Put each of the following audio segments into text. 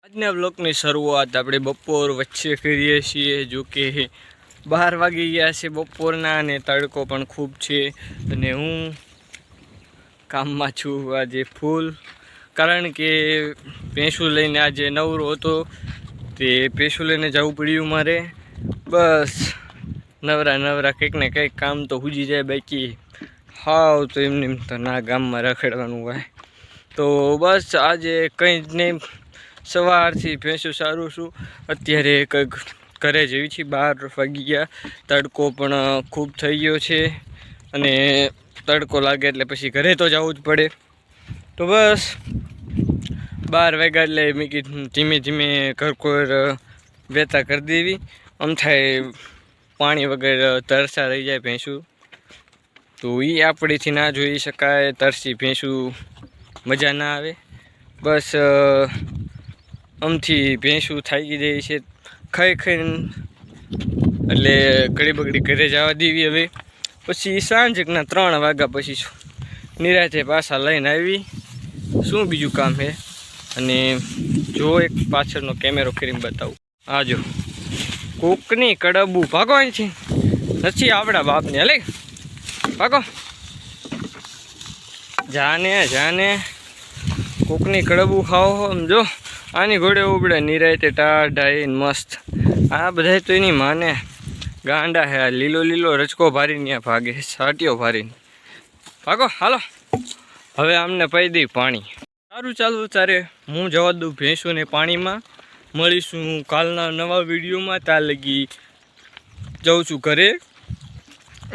આજના બ્લોગની શરૂઆત આપણે બપોર વચ્ચે કરીએ છીએ. જો કે 12 વાગી ગયા છે બપોરના અને તડકો પણ ખૂબ છે અને હું કામમાં છું આજે ફૂલ, કારણ કે ભેંસું લઈને આજે નવરો હતો તે ભેંસું લઈને જવું પડ્યું મારે. બસ નવરા કંઈક ને કંઈક કામ તો હુજી જાય, બાકી હાવ તો એમને તો ના ગામમાં રખડવાનું હોય. તો બસ આજે કંઈ જ નહીં, સવારથી ભેંસું સારું છું. અત્યારે કંઈક ઘરે જેવી છે, 12 વાગી ગયા. તડકો પણ ખૂબ થઈ ગયો છે અને તડકો લાગે એટલે પછી ઘરે તો જવું જ પડે. તો બસ 12 વાગ્યા એટલે મેં કીધું ધીમે ધીમે ઘરકોર વેતા કરી દેવી. આમ થાય પાણી વગર તરસા રહી જાય ભેંસું, તો એ આપણેથી ના જોઈ શકાય. તરસી ભેંસું મજા ના આવે. બસ આમથી ભેંસું થાકી જાય છે ખાઈને, એટલે ઘડી બગડી ઘરે જવા દેવી. હવે પછી સાંજના 3 વાગ્યા પછી નિરાતે પાછા લઈને આવી. શું બીજું કામ છે? અને જો એક પાછળનો કેમેરો કરીને બતાવું. આ જો કોકની કડબું ભાગો છે, નથી આપણા બાપને. હલે ભાગો, જાને કોકની કડબું ખાઓ. સમજો આની ઘોડે ઉબડે નિરાયતે ટાઢાઈને મસ્ત. આ બધા તો એની માને ગાંડા હે. લીલો રચકો ભારીને ત્યાં ભાગે, સાટીઓ ભારીને. ભાગો હાલો, હવે આમને પાઈ દઈ પાણી. સારું ચાલુ તારે હું જવા દઉં ભેંસોને પાણીમાં. મળીશું કાલના નવા વિડીયોમાં. ત્યાં લગી જાઉં છું ઘરે.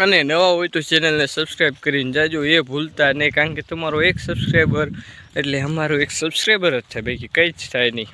અને નવા હોય તો ચેનલને સબસ્ક્રાઈબ કરીને જાજો, એ ભૂલતા નહીં, કારણ કે તમારો એક સબસ્ક્રાઈબર એટલે અમારો એક સબસ્ક્રાઈબર જ થાય, બાકી કંઈ જ થાય નહીં.